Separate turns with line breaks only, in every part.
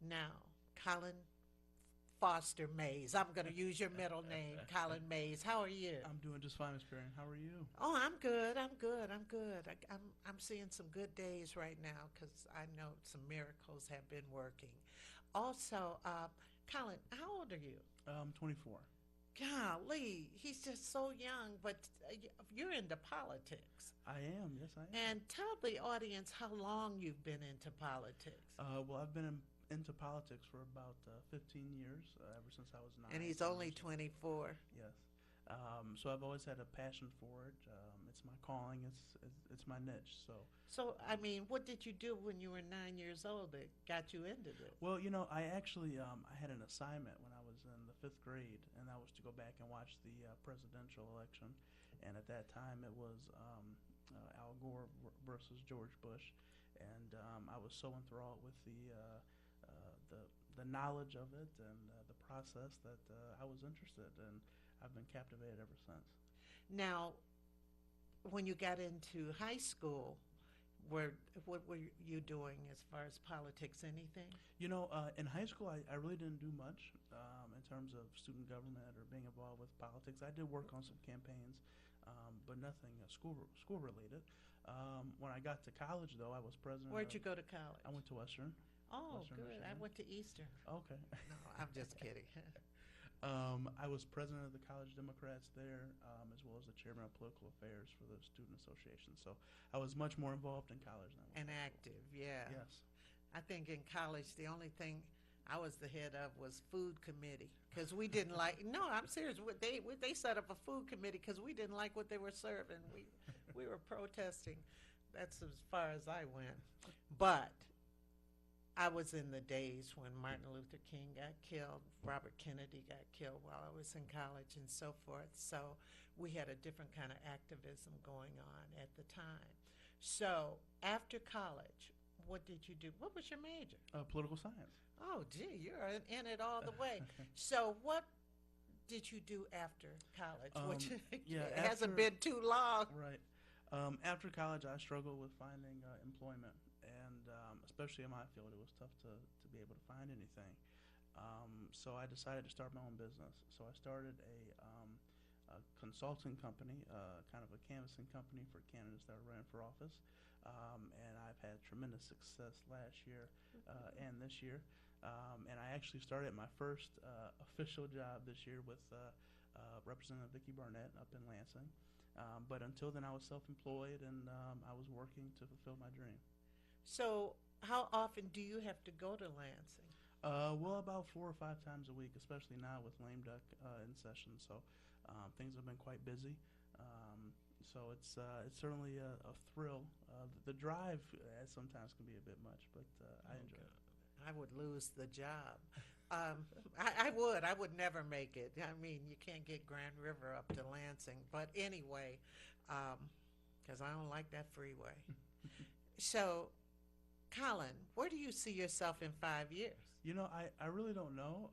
Now, Colin Foster Mays. I'm going to use your middle name, Colin Mays. How are you?
I'm doing just fine, Miss Perry. How are you?
Oh, I'm good. I'm good. I'm good. I'm seeing some good days right now because I know some miracles have been working. Also, Colin, how old are you?
24.
Golly, he's just so young, but you're into politics.
I am. Yes, I am.
And tell the audience how long you've been into politics.
Well, I've been into politics for about 15 years, ever since I was
And
nine.
he's only 24.
Yes. So I've always had a passion for it. It's my calling. It's my niche. So,
So, I mean, what did you do when you were 9 years old that got you into this?
well, I actually I had an assignment when I was in the fifth grade, and that was to go back and watch the presidential election. And at that time, it was Al Gore versus George Bush, and I was so enthralled with the knowledge of it and the process that I was interested, and I've been captivated ever since.
Now, when you got into high school, where what were you doing as far as politics? Anything?
In high school, I really didn't do much in terms of student government or being involved with politics. I did work on some campaigns, but nothing school related. When I got to college, though, I was president
Where'd
of.
you go to college?
I went to
Oh,
Western
good. I
Michigan.
went to Eastern.
Okay.
No, I'm just kidding.
I was president of the College Democrats there, as well as the chairman of political affairs for the student association. So I was much more involved in college than I was
And
in high school.
active, yeah.
Yes.
I think in college, the only thing I was the head of was food committee because we didn't like. No, I'm serious. They set up a food committee because we didn't like what they were serving. We were protesting. That's as far as I went. But I was in the days when Martin Luther King got killed, Robert Kennedy got killed while I was in college, and so forth. So we had a different kind of activism going on at the time. So after college, what did you do? What was your major?
Political science.
Oh, gee, you're in it all the way. So what did you do after college?
um,
Which
yeah,
it
after
hasn't been too long.
right. After college, I struggled with finding employment, and especially in my field, it was tough to be able to find anything. So I decided to start my own business. So I started a consulting company, kind of a canvassing company for candidates that are running for office. And I've had tremendous success last year and this year. And I actually started my first official job this year with Representative Vicki Barnett up in Lansing. But until then, I was self-employed, and I was working to fulfill my dream.
So how often do you have to go to Lansing?
Well, about 4 or 5 times a week, especially now with lame duck in session. So things have been quite busy. So it's certainly a thrill. The drive sometimes can be a bit much, but I
Oh,
enjoy it.
God. I would lose the job. I would. I would never make it. I mean, you can't get Grand River up to Lansing. But anyway, because I don't like that freeway. So, Colin, where do you see yourself in 5 years?
I really don't know.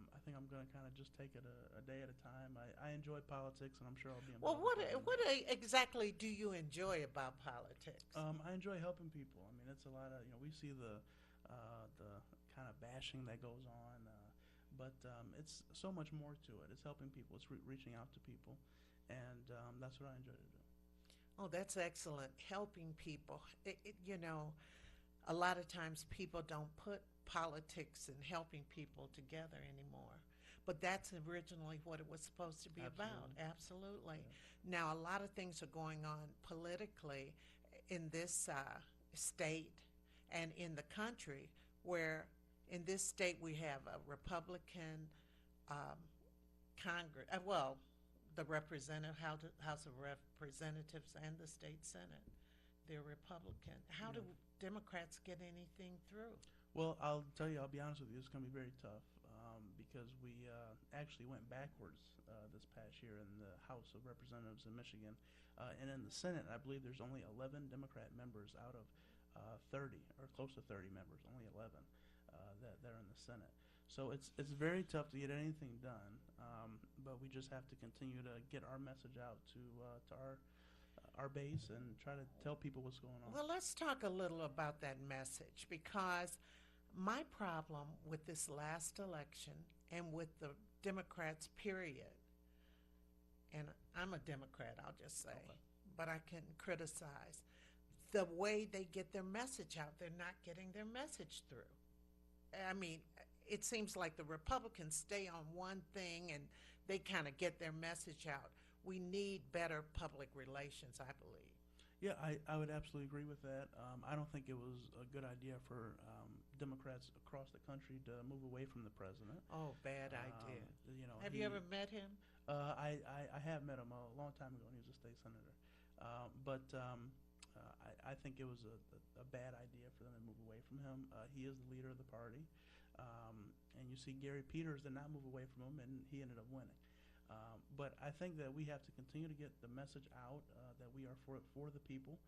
I think I'm going to kind of just take it a day at a time. I enjoy politics, and I'm sure I'll be
Well,
involved with it.
exactly do you enjoy about politics?
I enjoy helping people. I mean, it's a lot of we see the kind of bashing that goes on, but it's so much more to it. It's helping people. It's reaching out to people, and that's what I enjoy to do.
Oh, that's excellent. Helping people. A lot of times people don't put politics and helping people together anymore. But that's originally what it was supposed to be about.
Absolutely.
Absolutely.
Yeah.
Now, a lot of things are going on politically in this state and in the country, where in this state we have a Republican um, Congress, the House of Representatives and the state Senate. They're Republican. How do
Yeah.
Democrats get anything through?
Well, I'll tell you, I'll be honest with you, it's going to be very tough because we actually went backwards this past year in the House of Representatives in Michigan. And in the Senate, I believe there's only 11 Democrat members out of 30, or close to 30 members, only 11 that are in the Senate. So it's very tough to get anything done, but we just have to continue to get our message out to our base and try to tell people what's going on.
Well, let's talk a little about that message because My problem with this last election and with the Democrats, period, and I'm a Democrat, I'll just say,
Okay.
but I can criticize the way they get their message out. They're not getting their message through. I mean, it seems like the Republicans stay on one thing and they kind of get their message out. We need better public relations, I believe.
Yeah, I would absolutely agree with that. I don't think it was a good idea for Democrats across the country to move away from the president.
Oh, bad idea.
You know,
Have you ever met him?
I have met him a long time ago, and he was a state senator. I think it was a bad idea for them to move away from him. He is the leader of the party. And you see Gary Peters did not move away from him, and he ended up winning. But I think that we have to continue to get the message out that we are for the people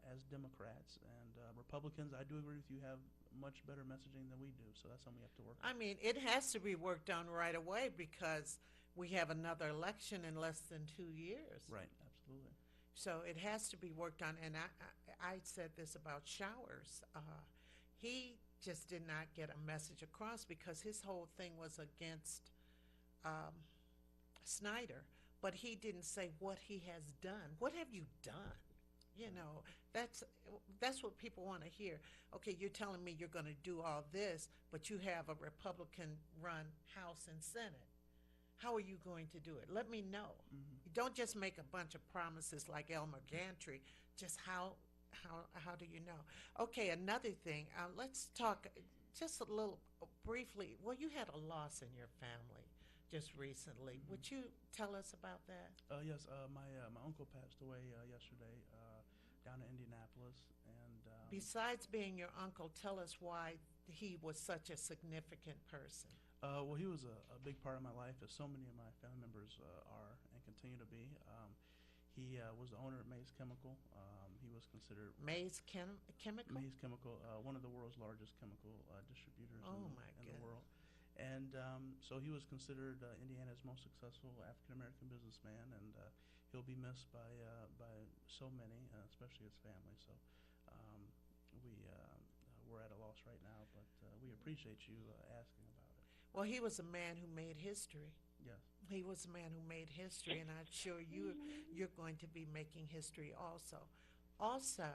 as Democrats. And Republicans, I do agree with you, have much better messaging than we do. So that's something we have to work on.
I mean, it has to be worked on right away because we have another election in less than 2 years.
Right, absolutely.
So it has to be worked on. And I said this about Showers. He just did not get a message across because his whole thing was against Snyder. But he didn't say what he has done. What have you done? You know, that's what people want to hear. Okay, you're telling me you're going to do all this, but you have a Republican-run House and Senate. How are you going to do it? Let me know.
Mm-hmm.
Don't just make a bunch of promises like Elmer Gantry. Just how do you know? Okay, another thing. Let's talk just a little briefly. Well, you had a loss in your family just recently.
Mm-hmm.
Would you tell us about that?
Yes, my uncle passed away yesterday down in Indianapolis, and
Besides being your uncle, tell us why he was such a significant person.
well, he was a big part of my life, as so many of my family members are and continue to be. He was the owner of Mays Chemical. He was considered
Chemical?
Mays Chemical, one of the world's largest chemical distributors
Oh, my
in the
goodness.
world. And so he was considered Indiana's most successful African American businessman, and he'll be missed by so many, especially his family. So we're at a loss right now, but we appreciate you asking about it.
Well, he was a man who made history.
Yes.
He was a man who made history, and I'm sure you're going to be making history also. Also,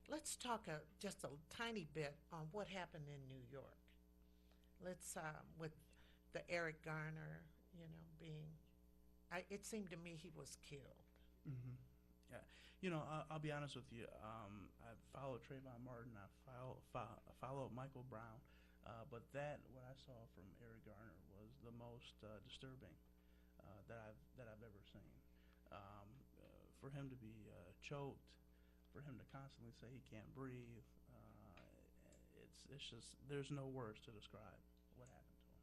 let's talk just a tiny bit on what happened in New York. Let's with the Eric Garner, being. It seemed to me he was killed.
Mm-hmm. Yeah. I'll be honest with you. I followed Trayvon Martin. I followed Michael Brown. But what I saw from Eric Garner was the most disturbing that I've ever seen. For him to be choked, for him to constantly say he can't breathe, it's just there's no words to describe what happened to him.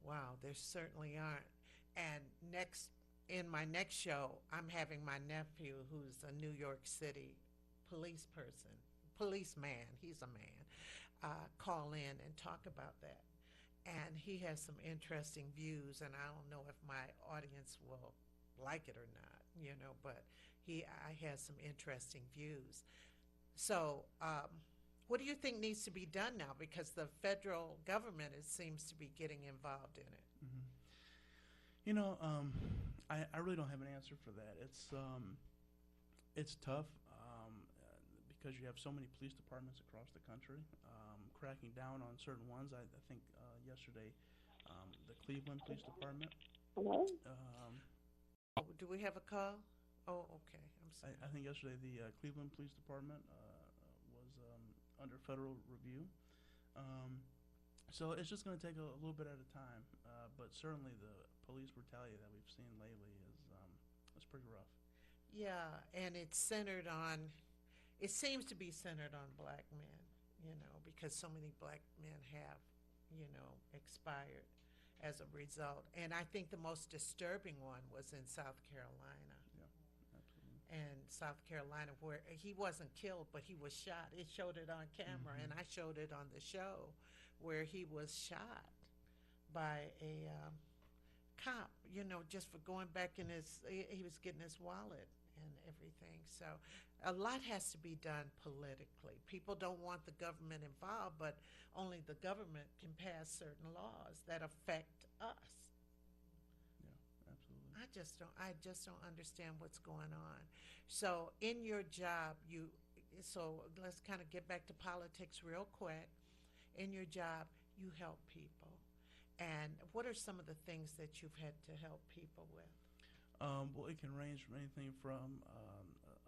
Wow, there certainly aren't. And in my next show, I'm having my nephew, who's a New York City policeman, he's a man, call in and talk about that. And he has some interesting views, and I don't know if my audience will like it or not, but I has some interesting views. So, what do you think needs to be done now? Because the federal government, it seems to be getting involved in it.
Mm-hmm. I really don't have an answer for that. It's tough because you have so many police departments across the country cracking down on certain ones. I think yesterday the Cleveland Police Department.
Hello?
Do we have a call? Oh, okay. I'm sorry.
I think yesterday the Cleveland Police Department was under federal review. So it's just going to take a little bit at a time. But certainly the police brutality that we've seen lately is pretty rough.
Yeah, and it seems to be centered on black men, because so many black men have, expired as a result. And I think the most disturbing one was in South Carolina.
Yeah, absolutely.
And South Carolina, where he wasn't killed, but he was shot. It showed it on camera,
Mm-hmm.
and I showed it on the show, where he was shot by a cop, just for going back he was getting his wallet, and everything. So a lot has to be done politically. People don't want the government involved, but only the government can pass certain laws that affect us.
Yeah, absolutely.
I just don't understand what's going on. So in your job, so let's kind of get back to politics real quick. In your job, you help people. And what are some of the things that you've had to help people with?
Well, it can range from anything from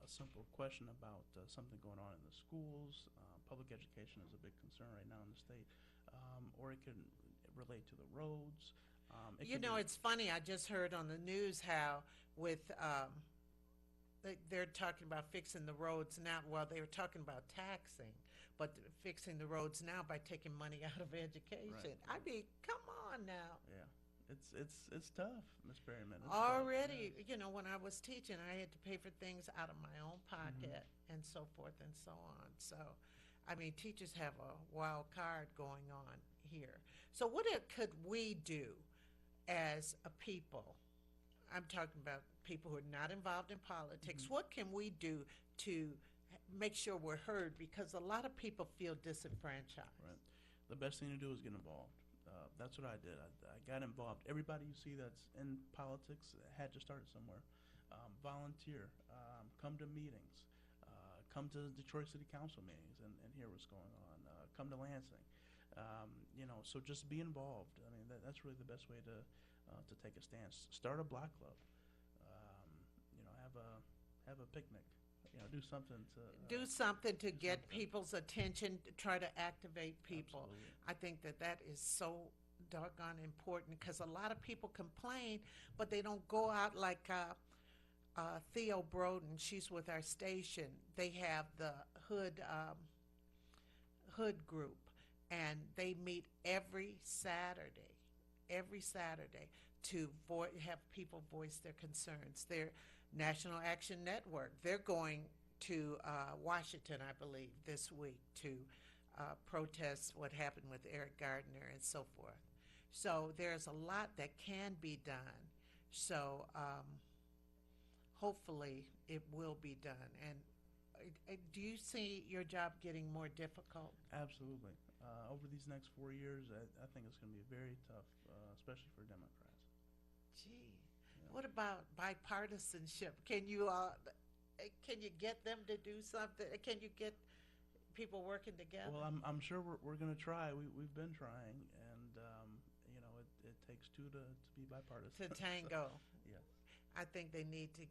a simple question about something going on in the schools. Public education is a big concern right now in the state, or it can relate to the roads. It
You
can
know,
be
it's funny. I just heard on the news how with they're talking about fixing the roads now. Well, they were talking about taxing, but fixing the roads now by taking money out of education. I
right.
mean, come on now.
Yeah, it's tough, Miss Perryman. It's tough.
Already,
Yes.
when I was teaching, I had to pay for things out of my own
Hmm.
pocket and so forth and so on. So, I mean, teachers have a wild card going on here. So, could we do as a people? I'm talking about people who are not involved in politics.
Hmm.
What can we do to make sure we're heard? Because a lot of people feel disenfranchised.
Right. The best thing to do is get involved. That's what I did. I got involved. Everybody you see that's in politics had to start somewhere. Volunteer. Come to meetings. Come to Detroit City Council meetings and hear what's going on. Come to Lansing. So just be involved. I mean, that's really the best way to take a stance. Start a block club. Um, have a picnic. Do something to
Do something to
do
get
something.
people's attention, try to activate people.
Absolutely.
I think that is so doggone important because a lot of people complain, but they don't go out like Theo Broden. She's with our station. They have the Hood group, and they meet every Saturday to have people voice their concerns. Their National Action Network, they're going to Washington, I believe, this week to protest what happened with Eric Gardner and so forth. So there's a lot that can be done. So hopefully it will be done. And do you see your job getting more difficult?
Absolutely. Over these next 4 years, I think it's going to be very tough, especially for Democrats.
Gee,
Yeah.
what about bipartisanship? Can you get them to do something? Can you get people working together?
Well, I'm sure we're going to try. We've been trying, and it takes two to be bipartisan.
To tango.
Yes.
I think they need to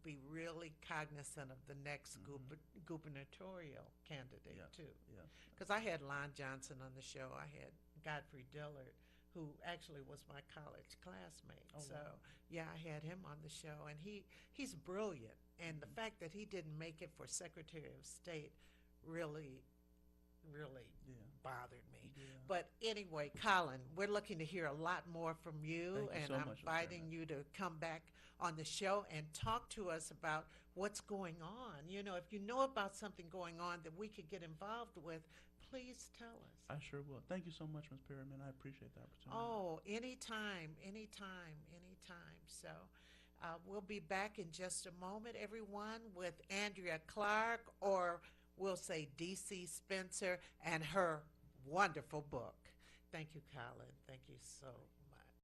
be really cognizant of the next
Hmm.
gubernatorial candidate
Yes.
too.
Yes.
Because I had Lon Johnson on the show. I had Godfrey Dillard, who actually was my college classmate.
Oh,
So
wow.
yeah, I had him on the show, and he's brilliant. And the
Mhm.
fact that he didn't make it for Secretary of State really, really
Yeah.
bothered me.
Yeah.
But anyway, Colin, we're looking to hear a lot more from you,
Thank you
and
so
I'm
much, Ms.
inviting
Perryman.
you to come back on the show and talk to us about what's going on. If you know about something going on that we could get involved with, please tell us.
I sure will. Thank you so much, Ms. Perryman. I appreciate the opportunity.
Oh, anytime, anytime, anytime. So we'll be back in just a moment, everyone, with Andrea Clark, or we'll say DC Spencer, and her wonderful book. Thank you, Colin. Thank you so